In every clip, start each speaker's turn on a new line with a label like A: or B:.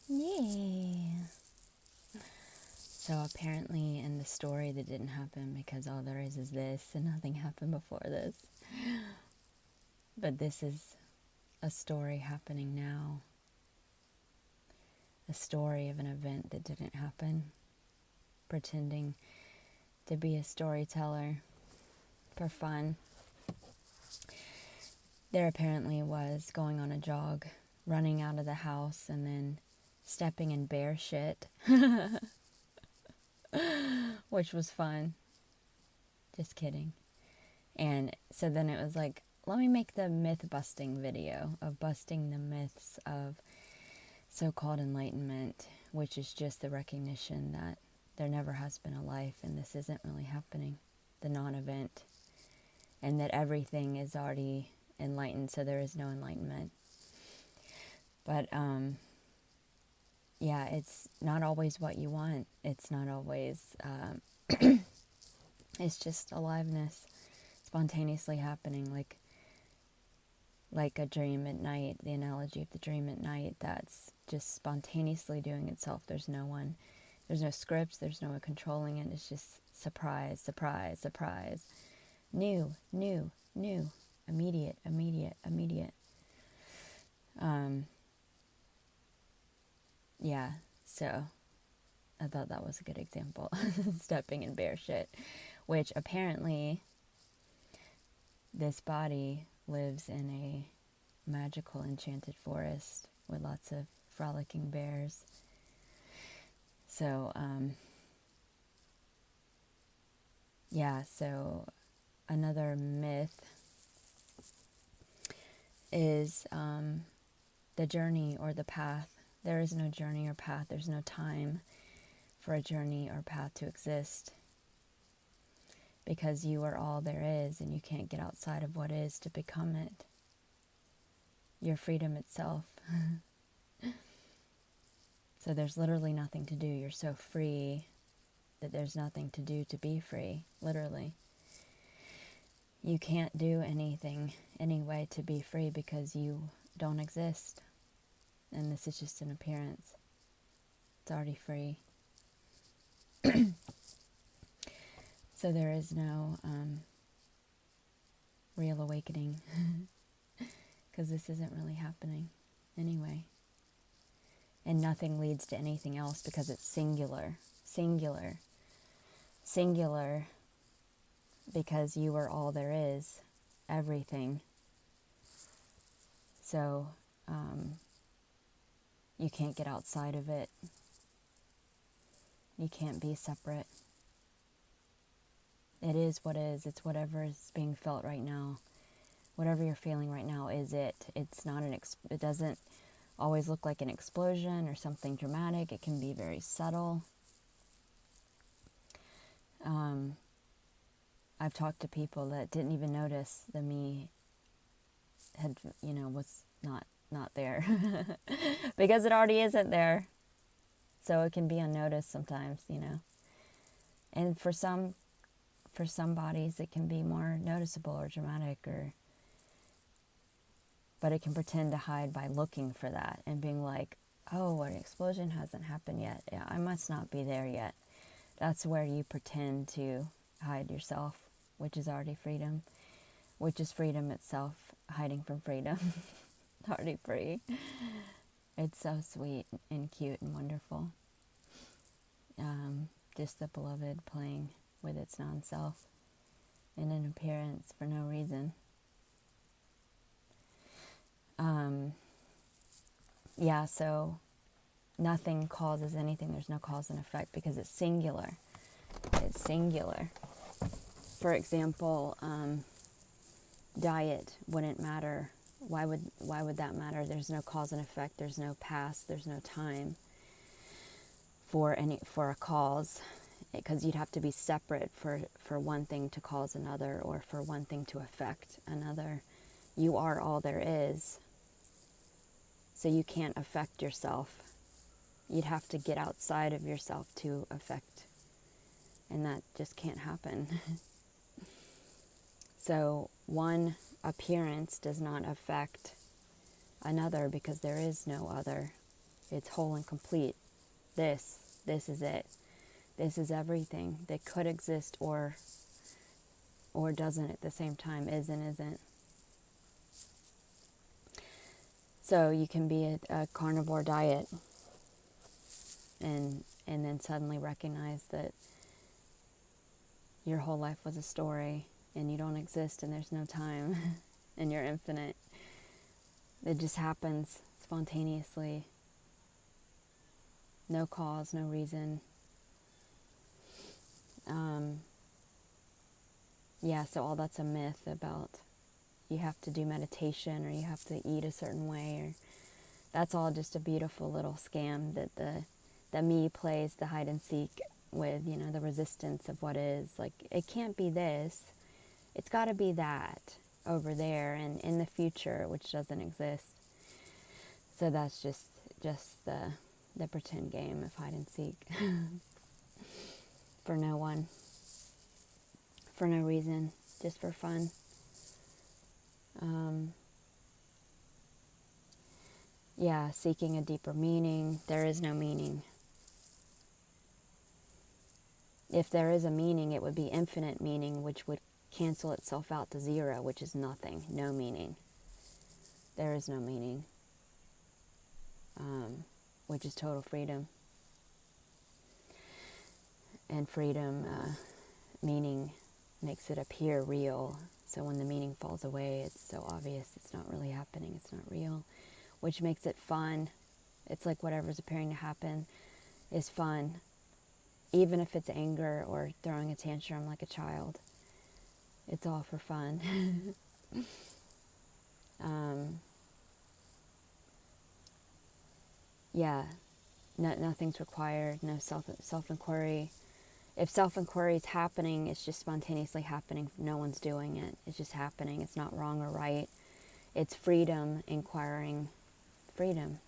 A: Yeah. So apparently in the story that didn't happen because all there is this and nothing happened before this. But this is a story happening now. A story of an event that didn't happen. Pretending to be a storyteller for fun. There apparently was going on a jog, running out of the house, and then stepping in bear shit. Which was fun. Just kidding. And so then it was like, let me make the myth busting video of busting the myths of so-called enlightenment, which is just the recognition that there never has been a life and this isn't really happening, the non-event, and that everything is already enlightened, so there is no enlightenment. But yeah, it's not always what you want. It's not always, it's just aliveness spontaneously happening, like a dream at night, the analogy of the dream at night that's just spontaneously doing itself. There's no scripts, there's no one controlling it. It's just surprise, surprise, surprise. New, new, new. Immediate, immediate, immediate. Yeah, so I thought that was a good example. Stepping in bear shit. Which apparently this body lives in a magical enchanted forest with lots of frolicking bears. So, yeah, so another myth is the journey or the path. There is no journey or path. There's no time for a journey or path to exist, because you are all there is and you can't get outside of what is to become it. Your freedom itself. So there's literally nothing to do. You're so free that there's nothing to do to be free, literally. You can't do anything anyway to be free because you don't exist. And this is just an appearance. It's already free. So there is no real awakening because this isn't really happening anyway. And nothing leads to anything else because it's singular, singular, singular, because you are all there is, everything. So you can't get outside of it. You can't be separate. It is what is. It's whatever is being felt right now. Whatever you're feeling right now is it. It's not it doesn't always look like an explosion or something dramatic. It can be very subtle. I've talked to people that didn't even notice the me had, was not there because it already isn't there. So it can be unnoticed sometimes, And for some bodies it can be more noticeable or dramatic, but it can pretend to hide by looking for that and being like, oh, an explosion hasn't happened yet. Yeah, I must not be there yet. That's where you pretend to hide yourself, which is already freedom, which is freedom itself, hiding from freedom. Already free. It's so sweet and cute and wonderful. Just the beloved playing with its non-self in an appearance for no reason. Yeah, so nothing causes anything. There's no cause and effect because it's singular. It's singular. For example, diet wouldn't matter. Why would that matter? There's no cause and effect. There's no past. There's no time for a cause, because you'd have to be separate for one thing to cause another or for one thing to affect another. You are all there is. So you can't affect yourself. You'd have to get outside of yourself to affect. And that just can't happen. So one appearance does not affect another because there is no other. It's whole and complete. This is it. This is everything that could exist or doesn't at the same time, is and isn't. So you can be a carnivore diet and then suddenly recognize that your whole life was a story and you don't exist and there's no time and you're infinite. It just happens spontaneously. No cause, no reason. So all that's a myth about you have to do meditation or you have to eat a certain way, or that's all just a beautiful little scam that the me plays the hide and seek with, the resistance of what is. Like, it can't be this, it's got to be that over there and in the future, which doesn't exist. So that's just the pretend game of hide and seek for no one, for no reason, just for fun. Seeking a deeper meaning. There is no meaning. If there is a meaning, it would be infinite meaning, which would cancel itself out to zero, which is nothing, no meaning. There is no meaning, which is total freedom. And freedom, meaning makes it appear real. So when the meaning falls away, it's so obvious it's not really happening, it's not real, which makes it fun. It's like whatever's appearing to happen is fun, even if it's anger or throwing a tantrum like a child. It's all for fun. Nothing's required, no self-inquiry. If self-inquiry is happening, it's just spontaneously happening. No one's doing it. It's just happening. It's not wrong or right. It's freedom, inquiring. Freedom.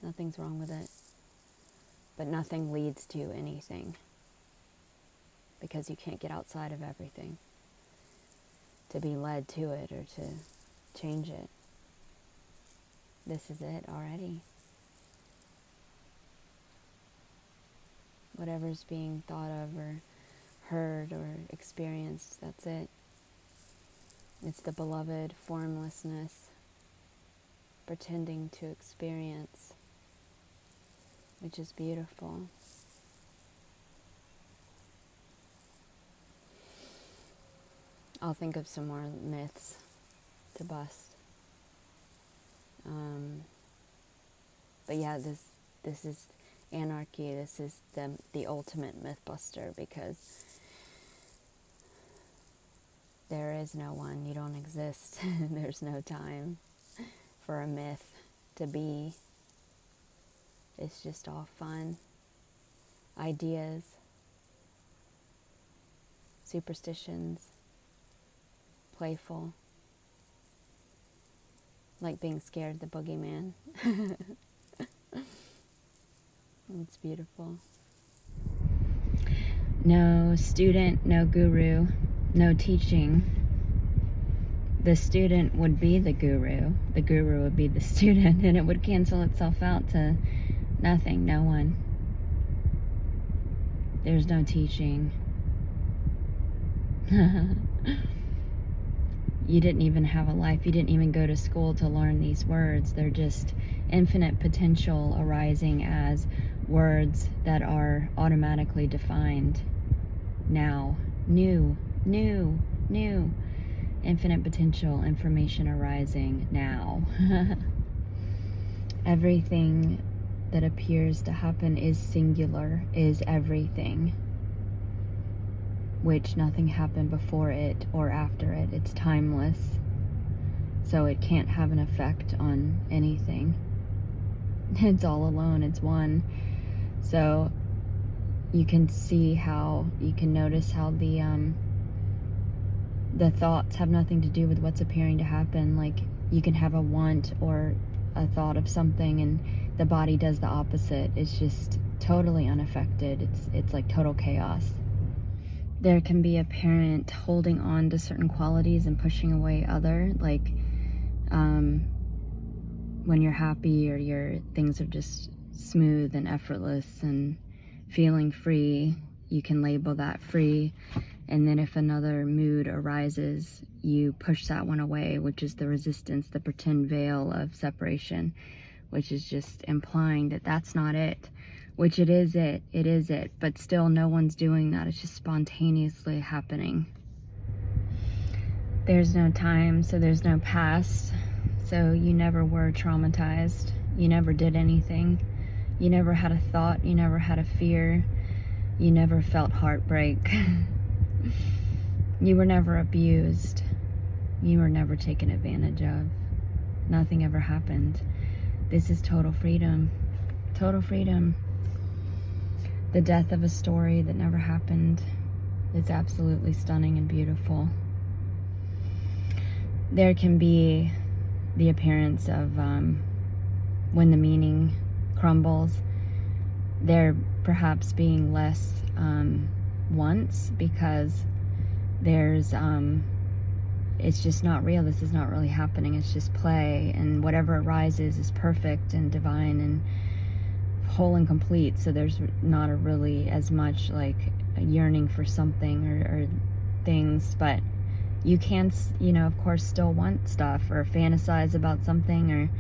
A: Nothing's wrong with it. But nothing leads to anything. Because you can't get outside of everything to be led to it or to change it. This is it already. Whatever's being thought of or heard or experienced, that's it. It's the beloved formlessness, pretending to experience, which is beautiful. I'll think of some more myths to bust. But yeah, this is anarchy. This is the ultimate myth buster, because there is no one. You don't exist. There's no time for a myth to be. It's just all fun, ideas, superstitions, playful, like being scared of the boogeyman. It's beautiful. No student, no guru, no teaching. The student would be the guru would be the student, and it would cancel itself out to nothing, no one. There's no teaching. You didn't even have a life. You didn't even go to school to learn these words. They're just infinite potential arising as words that are automatically defined now. New. Infinite potential information arising now. Everything that appears to happen is singular, is everything, which nothing happened before it or after it. It's timeless, so it can't have an effect on anything. It's all alone, it's one. So you can see how, you can notice how the thoughts have nothing to do with what's appearing to happen. Like, you can have a want or a thought of something and the body does the opposite. It's just totally unaffected. It's like total chaos. There can be a parent holding on to certain qualities and pushing away other, like when you're happy or your things are just smooth and effortless and feeling free, you can label that free. And then if another mood arises, you push that one away, which is the resistance, the pretend veil of separation, which is just implying that that's not it, which it is it, but still no one's doing that. It's just spontaneously happening. There's no time, so there's no past. So you never were traumatized. You never did anything. You never had a thought. You never had a fear. You never felt heartbreak. You were never abused. You were never taken advantage of. Nothing ever happened. This is total freedom. Total freedom. The death of a story that never happened is absolutely stunning and beautiful. There can be the appearance of when the meaning crumbles, there perhaps being less once, because there's it's just not real. This is not really happening. It's just play, and whatever arises is perfect and divine and whole and complete. So there's not really as much like a yearning for something or things, but you can, of course, still want stuff or fantasize about something, or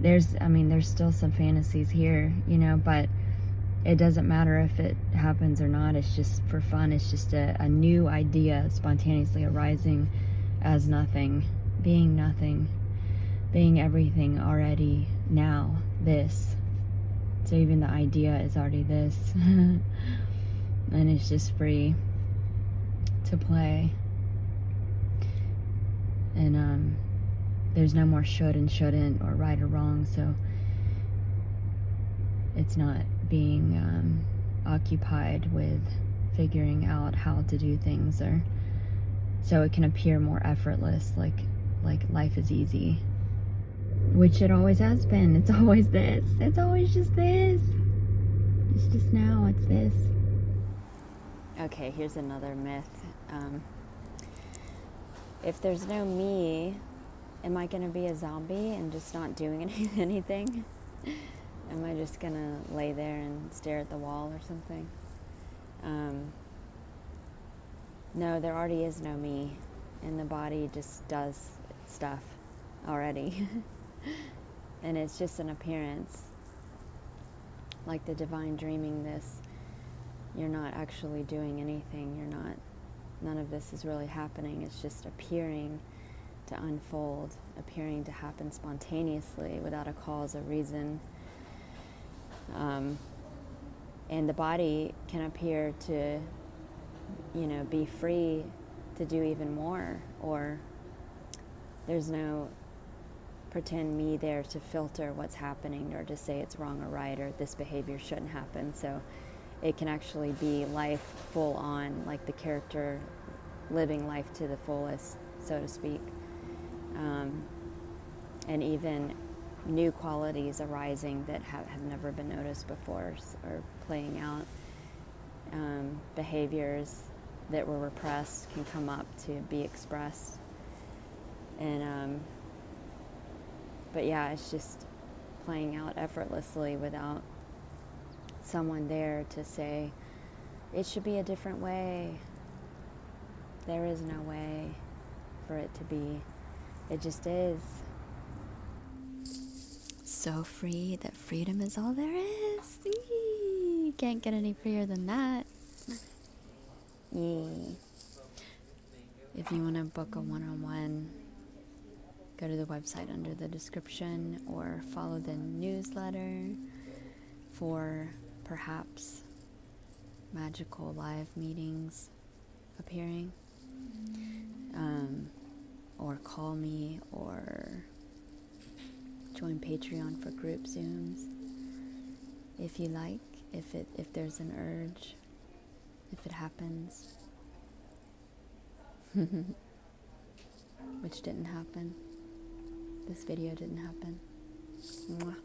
A: there's still some fantasies here, but it doesn't matter if it happens or not. It's just for fun. It's just a new idea spontaneously arising as nothing, being everything already now, this. So even the idea is already this. And it's just free to play. And there's no more should and shouldn't or right or wrong, so it's not being occupied with figuring out how to do things, or so it can appear more effortless, like life is easy, which it always has been. It's always this. It's always just this. It's just now. It's this. Okay, here's another myth. If there's no me, am I going to be a zombie and just not doing anything? Am I just going to lay there and stare at the wall or something? No, there already is no me, and the body just does stuff already. And it's just an appearance. Like the divine dreaming this, you're not actually doing anything. None of this is really happening. It's just appearing to unfold, appearing to happen spontaneously without a cause or reason. And the body can appear to, be free to do even more, or there's no pretend me there to filter what's happening or to say it's wrong or right or this behavior shouldn't happen. So it can actually be life full on, like the character living life to the fullest, so to speak. And even new qualities arising that have never been noticed before, or playing out. Behaviors that were repressed can come up to be expressed. And but yeah, it's just playing out effortlessly without someone there to say, it should be a different way. There is no way for it to be. It just is. So free that freedom is all there is. Eee, you can't get any freer than that. Yee. If you want to book a one-on-one, go to the website under the description, or follow the newsletter for perhaps magical live meetings appearing, or call me, or join Patreon for group Zooms if you like, if there's an urge, if it happens. Which didn't happen. This video didn't happen. Mwah.